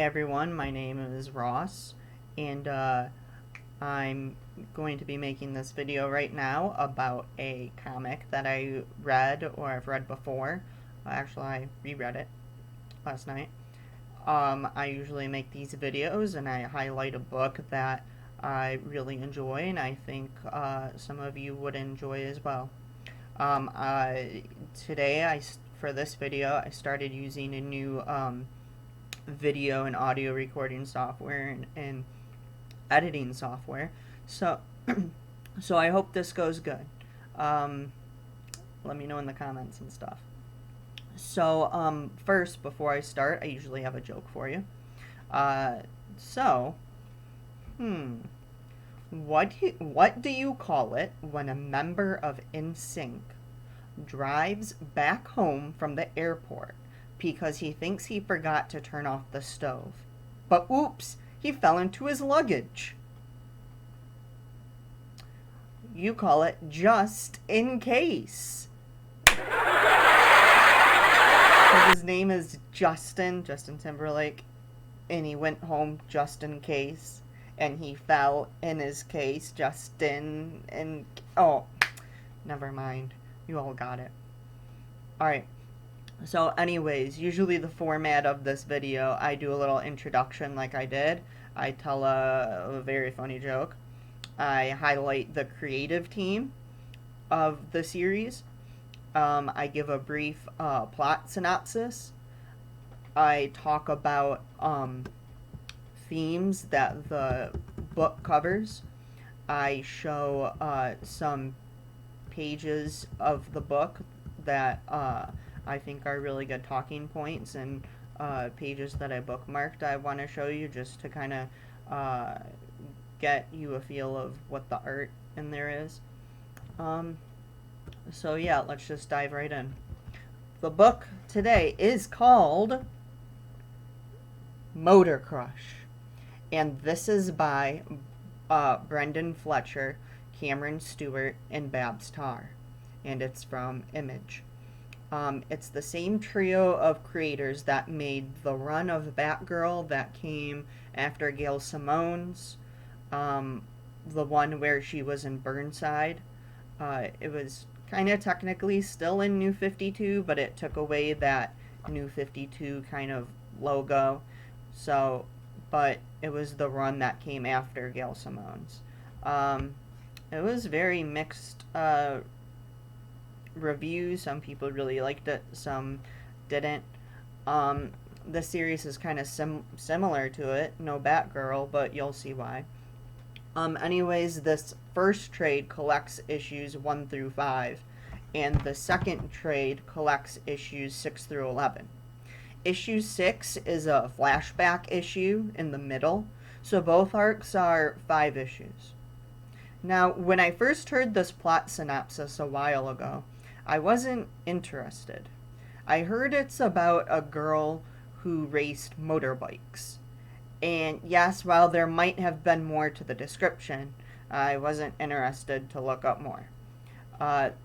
Hey everyone, my name is Ross, and I'm going to be making this video right now about a comic that I read or I've read before. Actually, I reread it last night. I usually make these videos and I highlight a book that I really enjoy and I think some of you would enjoy as well. Today, for this video, I started using a new video and audio recording software and editing software. So, so I hope this goes good. Let me know in the comments and stuff. So, first, before I start, I usually have a joke for you. Uh, so, hmm, what do you call it when a member of NSYNC drives back home from the airport because he thinks he forgot to turn off the stove? But oops, he fell into his luggage. You call it just in case. Because his name is Justin Timberlake, and he went home just in case, and he fell in his case, Justin, and oh, never mind. You all got it. Alright. So anyways, usually the format of this video, I do a little introduction like I did. I tell a very funny joke. I highlight the creative team of the series. I give a brief plot synopsis. I talk about themes that the book covers. I show some pages of the book that I think are really good talking points and pages that I bookmarked I want to show you just to kind of get you a feel of what the art in there is. So yeah, let's just dive right in. The book today is called Motor Crush, and this is by Brenden Fletcher, Cameron Stewart, and Babs Tarr, and it's from Image. It's the same trio of creators that made the run of Batgirl that came after Gail Simone's, the one where she was in Burnside. It was kind of technically still in New 52, but it took away that New 52 kind of logo. So, but it was the run that came after Gail Simone's. It was very mixed reviews. Some people really liked it, some didn't. The series is kind of similar to it. No Batgirl, but you'll see why. Anyways, this first trade collects issues 1 through 5, and the second trade collects issues 6 through 11. Issue 6 is a flashback issue in the middle, so both arcs are 5 issues. Now, when I first heard this plot synopsis a while ago, I wasn't interested. I heard it's about a girl who raced motorbikes. And yes, while there might have been more to the description, I wasn't interested to look up more.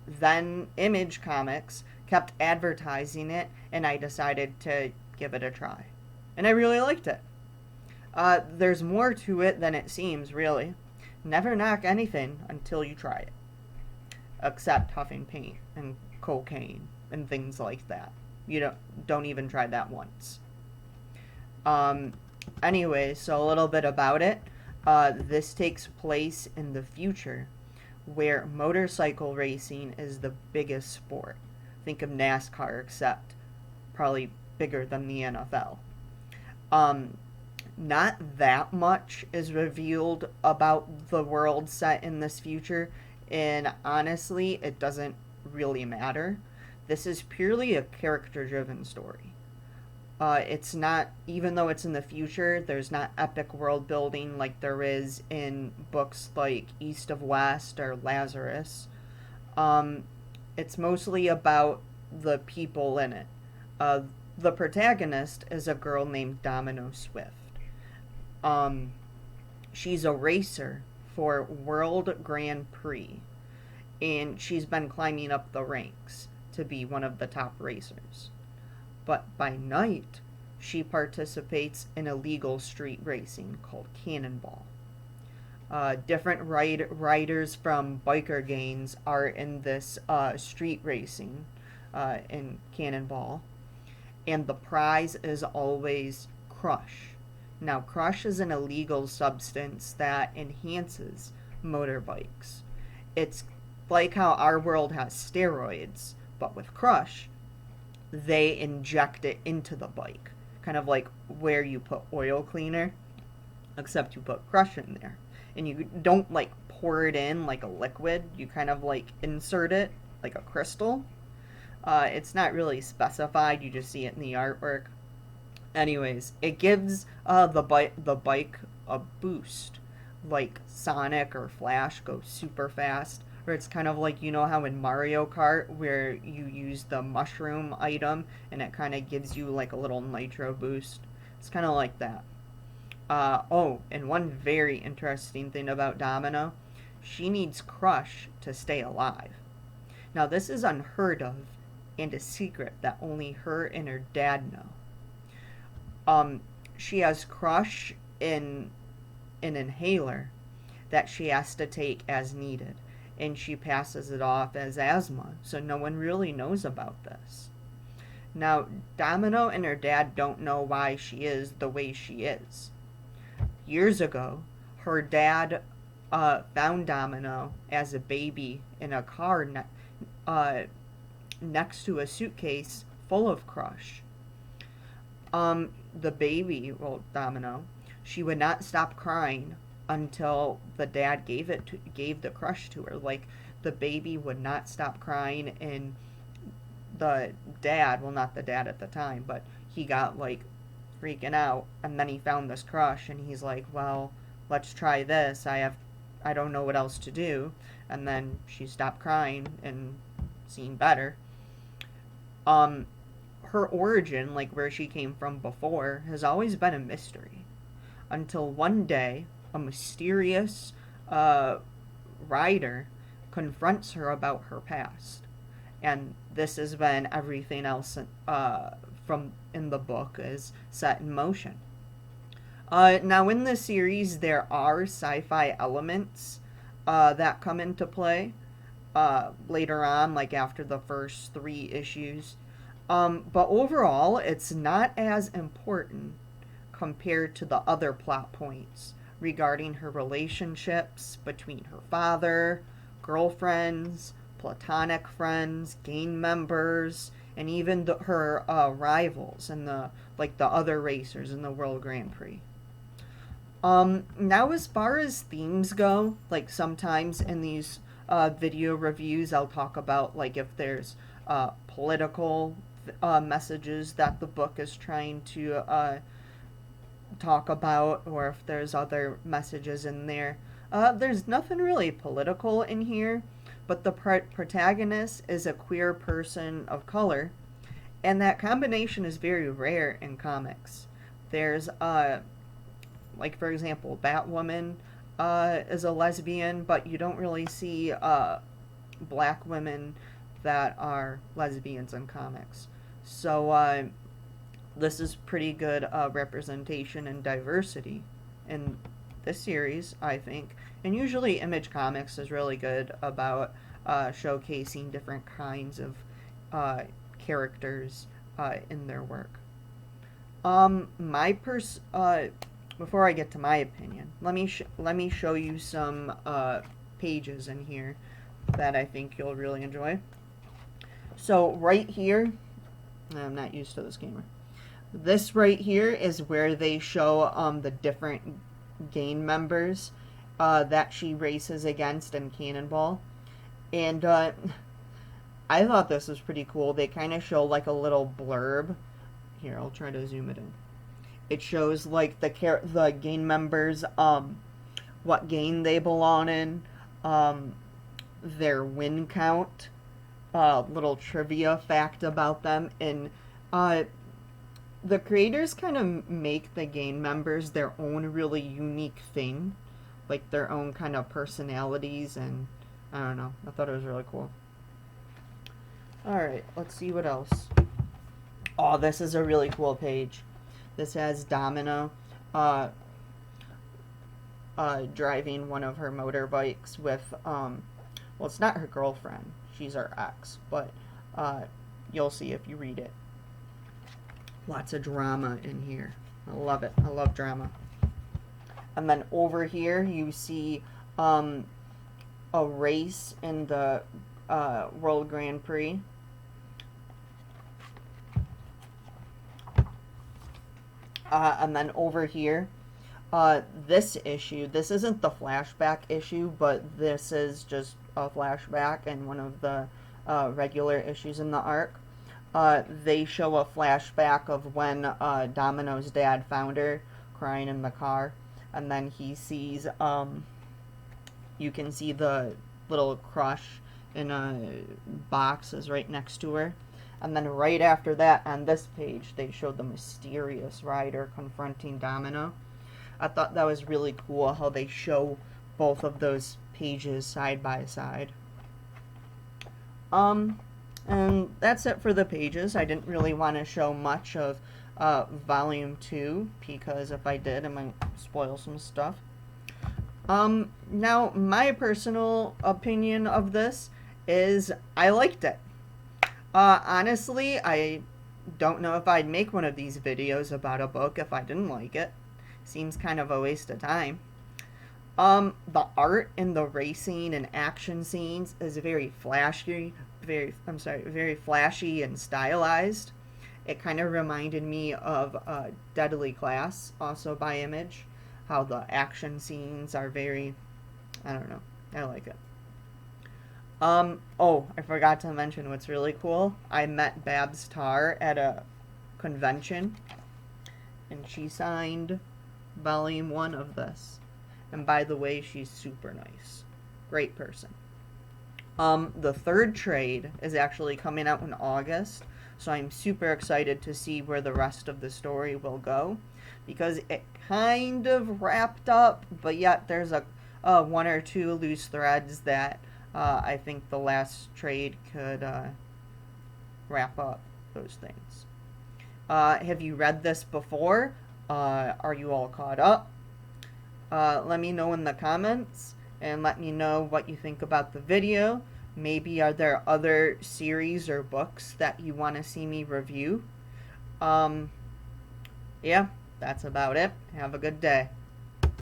Then Image Comics kept advertising it, and I decided to give it a try. And I really liked it. There's more to it than it seems, really. Never knock anything until you try it. Except huffing paint and cocaine and things like that. You don't even try that once. Anyway, so a little bit about it. This takes place in the future, where motorcycle racing is the biggest sport. Think of NASCAR, except probably bigger than the NFL. Not that much is revealed about the world set in this future, and honestly, it doesn't really matter. This is purely a character-driven story. It's not, even though it's in the future, there's not epic world building like there is in books like East of West or Lazarus. It's mostly about the people in it. The protagonist is a girl named Domino Swift. She's a racer for World Grand Prix, and she's been climbing up the ranks to be one of the top racers. But by night, she participates in illegal street racing called Cannonball. Different riders from biker gangs are in this street racing in Cannonball, and the prize is always Crush. Now, Crush is an illegal substance that enhances motorbikes. It's like how our world has steroids, but with Crush, they inject it into the bike. Kind of like where you put oil cleaner, except you put Crush in there. And you don't like pour it in like a liquid, you kind of like insert it like a crystal. It's not really specified, you just see it in the artwork. Anyways, it gives the bike a boost, like Sonic or Flash go super fast. Or it's kind of like, you know how in Mario Kart where you use the mushroom item and it kind of gives you like a little nitro boost. It's kind of like that. And one very interesting thing about Domino, she needs Crush to stay alive. Now this is unheard of and a secret that only her and her dad know. She has Crush in an inhaler that she has to take as needed, and she passes it off as asthma, so no one really knows about this. Now, Domino and her dad don't know why she is the way she is. Years ago, her dad found Domino as a baby in a car next to a suitcase full of Crush. The baby, well, Domino, she would not stop crying until the dad gave the Crush to her. Like, the baby would not stop crying, and the dad, well, not the dad at the time, but he got like freaking out, and then he found this Crush, and he's like, well, let's try this. I don't know what else to do. And then she stopped crying and seemed better. Her origin, like where she came from before, has always been a mystery. Until one day, a mysterious rider confronts her about her past. And this is when everything else from in the book is set in motion. Now, in the series, there are sci-fi elements that come into play later on, like after the first 3 issues. But overall, it's not as important compared to the other plot points regarding her relationships between her father, girlfriends, platonic friends, gang members, and even her rivals and the other racers in the World Grand Prix. Now, as far as themes go, like sometimes in these video reviews, I'll talk about like if there's political messages that the book is trying to talk about, or if there's other messages in there. There's nothing really political in here, but the protagonist is a queer person of color, and that combination is very rare in comics. There's like for example, Batwoman is a lesbian, but you don't really see black women that are lesbians in comics. So this is pretty good representation and diversity in this series, I think. And usually Image Comics is really good about showcasing different kinds of characters in their work. Before I get to my opinion, let me show you some pages in here that I think you'll really enjoy. So right here, I'm not used to this camera. This right here is where they show the different gang members that she races against in Cannonball. And I thought this was pretty cool. They kind of show like a little blurb. Here, I'll try to zoom it in. It shows like the gang members, what gang they belong in, their win count, little trivia fact about them, and the creators kind of make the gang members their own really unique thing, like their own kind of personalities, and I don't know, I thought it was really cool. Alright, let's see what else. Oh, this is a really cool page. This has Domino driving one of her motorbikes with, well, it's not her girlfriend. She's her ex, but you'll see if you read it. Lots of drama in here. I love it. I love drama. And then over here you see a race in the World Grand Prix. And then over here, this issue, this isn't the flashback issue, but this is just a flashback and one of the regular issues in the arc. They show a flashback of when Domino's dad found her crying in the car, and then he sees, you can see the little crush in a box is right next to her. And then right after that, on this page, they showed the mysterious rider confronting Domino. I thought that was really cool how they show both of those pages side by side. And that's it for the pages. I didn't really want to show much of Volume 2, because if I did, I might spoil some stuff. Now, my personal opinion of this is I liked it. Honestly, I don't know if I'd make one of these videos about a book if I didn't like it. Seems kind of a waste of time. The art in the racing and action scenes is very flashy, very flashy and stylized. It kind of reminded me of Deadly Class, also by Image. How the action scenes are very, I don't know, I like it. Oh, I forgot to mention what's really cool. I met Babs Tarr at a convention, and she signed Volume 1 of this. And by the way, she's super nice. Great person. The third trade is actually coming out in August, so I'm super excited to see where the rest of the story will go, because it kind of wrapped up, but yet there's a one or two loose threads that I think the last trade could wrap up those things. Have you read this before? Are you all caught up? Let me know in the comments, and let me know what you think about the video. Maybe are there other series or books that you want to see me review? Yeah, that's about it. Have a good day.